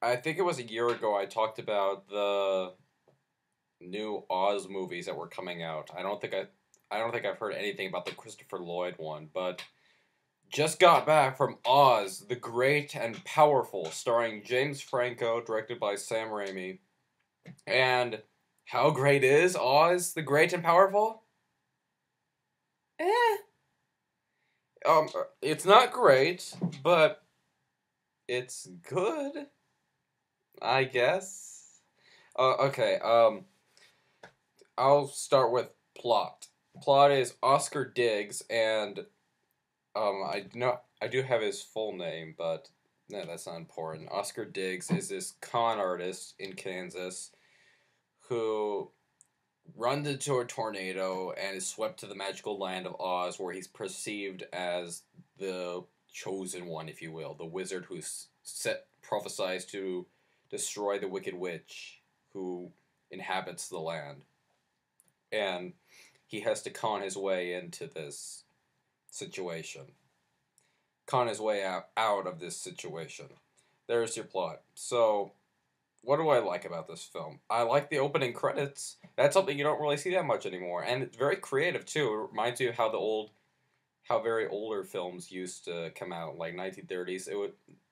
I think it was a year ago I talked about the new Oz movies that were coming out. I don't think I've heard anything about the Christopher Lloyd one, but just got back from Oz, the Great and Powerful, starring James Franco, directed by Sam Raimi. And how great is Oz, the Great and Powerful? Eh. It's not great, but it's good, I guess. Okay, I'll start with plot. Plot is Oscar Diggs, and I do have his full name, but no, that's not important. Oscar Diggs is this con artist in Kansas who runs into a tornado and is swept to the magical land of Oz, where he's perceived as the chosen one, if you will, the wizard who's set prophesies to destroy the Wicked Witch who inhabits the land, and he has to con his way into this situation, con his way out of this situation. There's your plot. So, what do I like about this film? I like the opening credits. That's something you don't really see that much anymore, and it's very creative too. It reminds you of how very older films used to come out, like 1930s.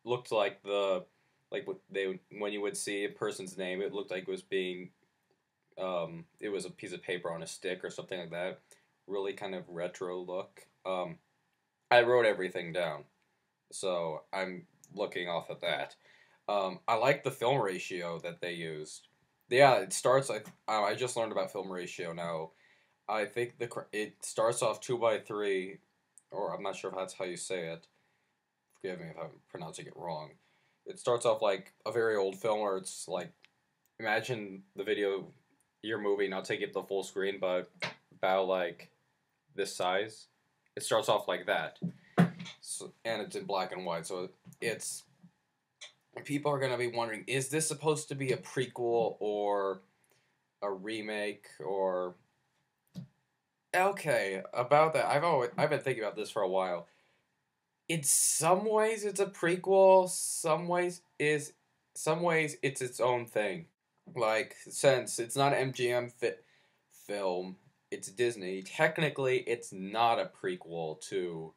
Looked like when you would see a person's name, it looked like it was being it was a piece of paper on a stick or something like that. Really kind of retro look. I wrote everything down, so I'm looking off of that. I like the film ratio that they used. Yeah, it starts like I just learned about film ratio now. I think it starts off 2:3, or I'm not sure if that's how you say it. Forgive me if I'm pronouncing it wrong. It starts off like a very old film where it's like, imagine the video, your movie, not taking up the full screen, but about like this size. It starts off like that, so, and it's in black and white. So it's people are gonna be wondering: is this supposed to be a prequel or a remake or? Okay, about that, I've been thinking about this for a while. In some ways, it's a prequel. Some ways it's its own thing. Like, since it's not an MGM film, it's Disney. Technically, it's not a prequel to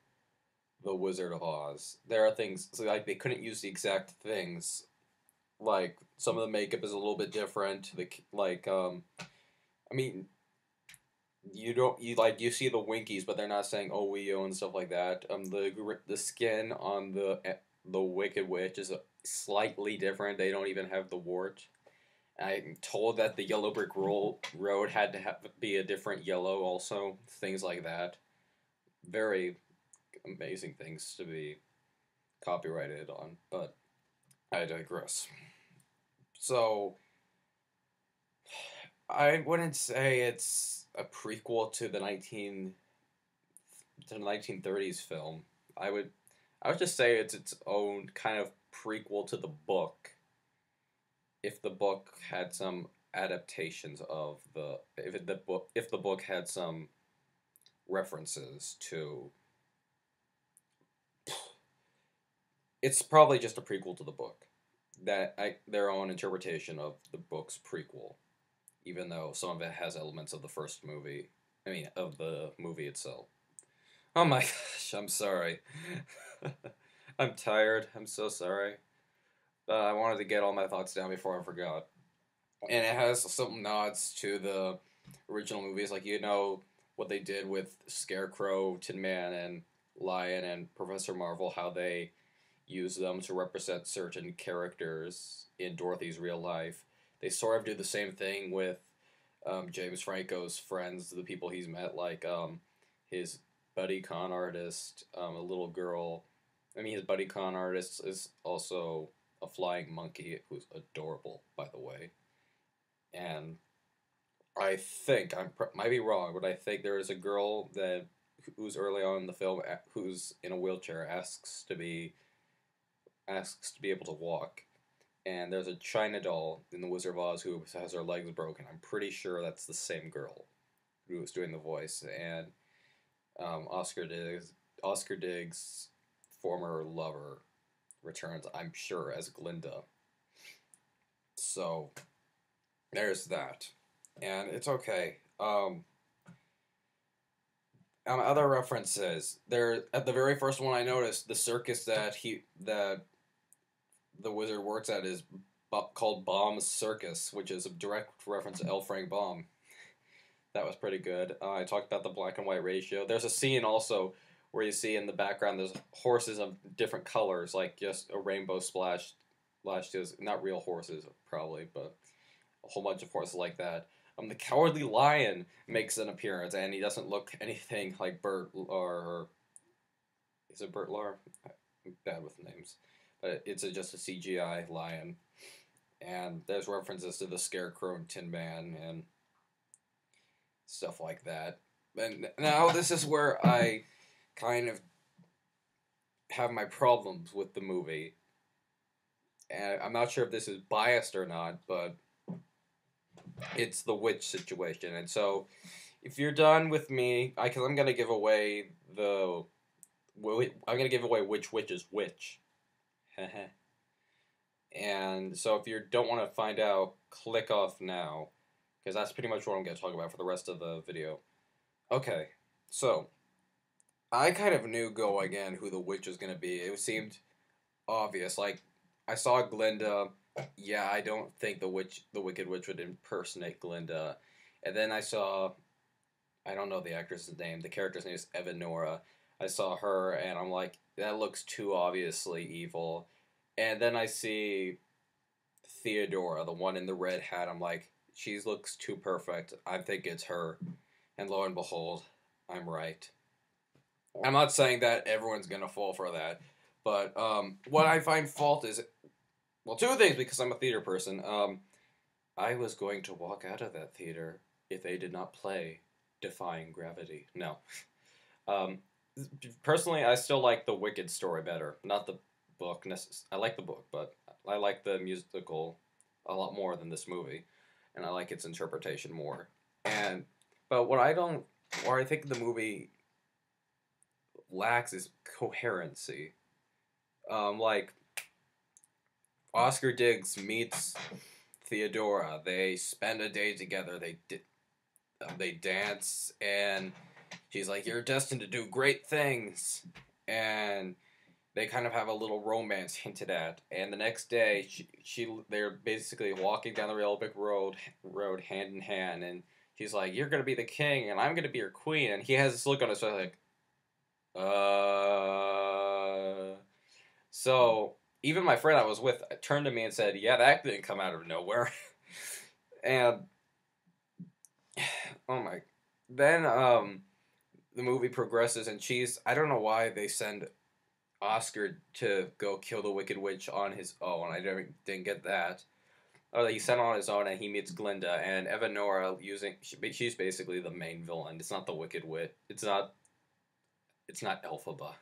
The Wizard of Oz. There are things so like they couldn't use the exact things. Like some of the makeup is a little bit different. I mean, you see the Winkies, but they're not saying OEO and stuff like that. The skin on the Wicked Witch is slightly different. They don't even have the wart. I'm told that the yellow road had to be a different yellow. Also, things like that. Very amazing things to be copyrighted on, but I digress. So I wouldn't say it's a prequel to the 1930s film. I would I would just say it's its own kind of prequel to the book. If the book had some adaptations of the if the book had some references to, it's probably just a prequel to the book. Their own interpretation of the book's prequel, even though some of it has elements of the first movie. I mean, of the movie itself. Oh my gosh, I'm sorry. I'm tired. I'm so sorry. I wanted to get all my thoughts down before I forgot. And it has some nods to the original movies, like what they did with Scarecrow, Tin Man, and Lion, and Professor Marvel, how they use them to represent certain characters in Dorothy's real life. They sort of do the same thing with James Franco's friends, the people he's met, like his buddy con artist, a little girl. I mean, his buddy con artist is also a flying monkey who's adorable, by the way. And I think might be wrong, but I think there is a girl that who's early on in the film who's in a wheelchair asks to be able to walk, and there's a China doll in the Wizard of Oz who has her legs broken. I'm pretty sure that's the same girl who was doing the voice, and Oscar Diggs' former lover returns, I'm sure, as Glinda. So there's that, and it's okay. Other references. There at the very first one I noticed, the circus that the wizard works at is called Baum's Circus, which is a direct reference to L. Frank Baum. That was pretty good. I talked about the black and white ratio. There's a scene also where you see in the background there's horses of different colors, like just a rainbow splashed not real horses probably, but a whole bunch of horses like that. The Cowardly Lion makes an appearance, and he doesn't look anything like Bert or is it Bert Lahr? I'm bad with names, but it's just a CGI lion. And there's references to the Scarecrow and Tin Man and stuff like that. And now this is where I kind of have my problems with the movie. And I'm not sure if this is biased or not, but it's the witch situation. And so, if you're done with me, because I'm gonna give away which witch is which. And so, if you don't want to find out, click off now, because that's pretty much what I'm gonna talk about for the rest of the video. Okay, so I kind of knew going in who the witch was gonna be. It seemed obvious. Like, I saw Glinda. Yeah, I don't think the Wicked Witch would impersonate Glinda. And then I don't know the actress's name. The character's name is Evanora. I saw her, and I'm like, that looks too obviously evil. And then I see Theodora, the one in the red hat. I'm like, she looks too perfect. I think it's her. And lo and behold, I'm right. I'm not saying that everyone's gonna fall for that, but what I find fault is, well, two things, because I'm a theater person. I was going to walk out of that theater if they did not play Defying Gravity. No. Um, Personally, I still like the Wicked story better. Not the book. I like the book, but I like the musical a lot more than this movie. And I like its interpretation more. But what I think the movie lacks is coherency. Like, Oscar Diggs meets Theodora. They spend a day together. They dance, and she's like, "You're destined to do great things," and they kind of have a little romance hinted at. And the next day, they're basically walking down the real big road hand in hand, and she's like, "You're gonna be the king, and I'm gonna be your queen," and he has this look on his face like, So even my friend I was with turned to me and said, "Yeah, that didn't come out of nowhere." And oh my, then the movie progresses, and I don't know why they send Oscar to go kill the Wicked Witch on his own. I didn't get that. Oh, he sent on his own, and he meets Glinda and Evanora. She's basically the main villain. It's not the Wicked Witch. It's not Elphaba.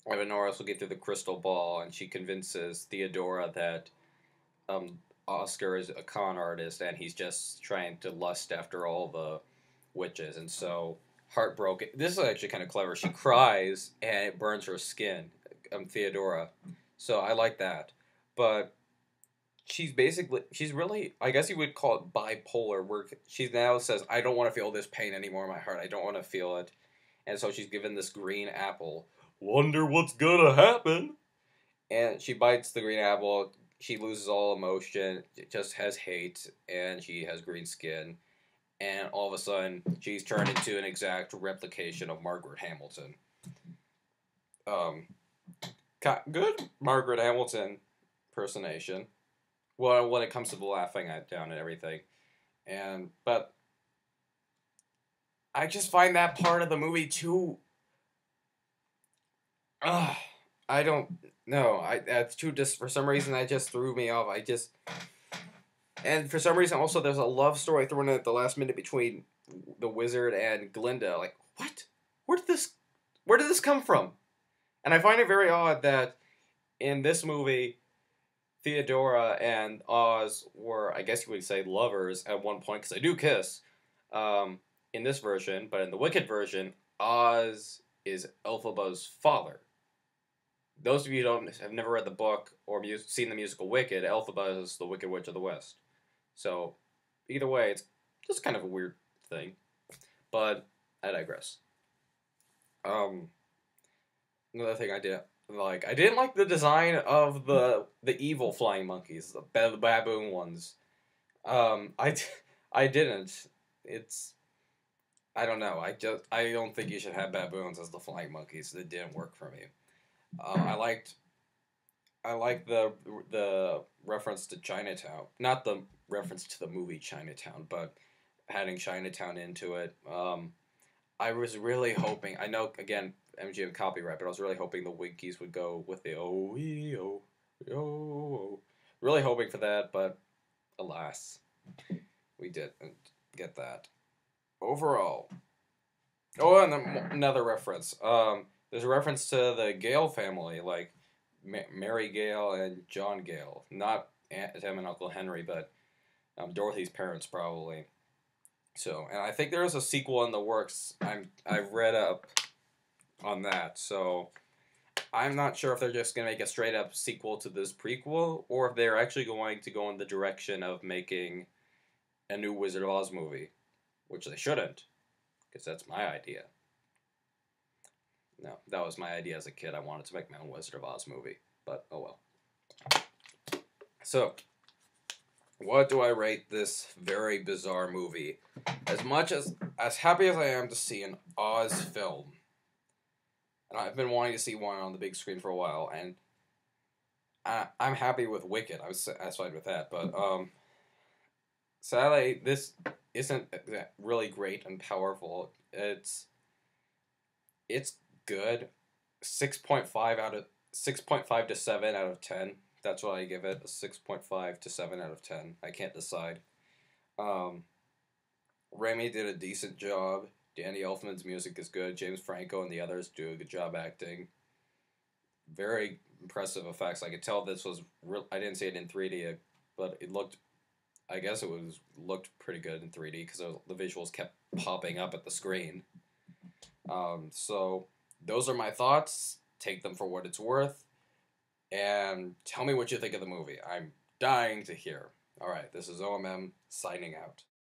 Evanora will get through the crystal ball, and she convinces Theodora that Oscar is a con artist, and he's just trying to lust after all the witches. And so, heartbroken. This is actually kind of clever. She cries, and it burns her skin. Theodora. So I like that. But she's really, I guess you would call it bipolar, where she now says, "I don't want to feel this pain anymore in my heart. I don't want to feel it." And so she's given this green apple. Wonder what's gonna happen? And she bites the green apple. She loses all emotion. Just has hate, and she has green skin. And all of a sudden, she's turned into an exact replication of Margaret Hamilton. Good Margaret Hamilton impersonation. Well, when it comes to the laughing down and everything, but I just find that part of the movie too. I don't know. That's too for some reason that just threw me off. And for some reason also there's a love story thrown in at the last minute between the wizard and Glinda. Like, what? Where did this come from? And I find it very odd that in this movie, Theodora and Oz were, I guess you would say, lovers at one point, because they do kiss in this version. But in the Wicked version, Oz is Elphaba's father. those of you who don't have never read the book or seen the musical Wicked, Elphaba is the Wicked Witch of the West. So either way, it's just kind of a weird thing. But I digress. Um, Another thing I didn't like the design of the evil flying monkeys, the baboon ones. I I didn't. It's I don't know. I don't think you should have baboons as the flying monkeys. It didn't work for me. I liked the reference to Chinatown, not the reference to the movie Chinatown, but adding Chinatown into it. I was really hoping. I know again MGM copyright, but I was really hoping the Winkies would go with the oh. Really hoping for that, but alas, we didn't get that. Overall, oh, and then another reference. There's a reference to the Gale family, like Mary Gale and John Gale, not Aunt Em and Uncle Henry, but Dorothy's parents probably. So, and I think there is a sequel in the works. I've read up on that, so I'm not sure if they're just gonna make a straight up sequel to this prequel, or if they're actually going to go in the direction of making a new Wizard of Oz movie, which they shouldn't, because that's my idea. No, that was my idea as a kid. I wanted to make my own Wizard of Oz movie, but oh well. So, what do I rate this very bizarre movie? As happy as I am to see an Oz film, and I've been wanting to see one on the big screen for a while, and I'm happy with Wicked. I was satisfied with that, but sadly, this isn't really great and powerful. It's good. 6.5 to 7 out of 10. That's what I give it. A 6.5 to 7 out of 10. I can't decide. Um, Remy did a decent job. Danny Elfman's music is good. James Franco and the others do a good job acting. Very impressive effects. I could tell this was real. I didn't see it in 3D, but it looked. I guess it was looked pretty good in 3D because the visuals kept popping up at the screen. So those are my thoughts. Take them for what it's worth, and tell me what you think of the movie. I'm dying to hear. All right, this is OMM signing out.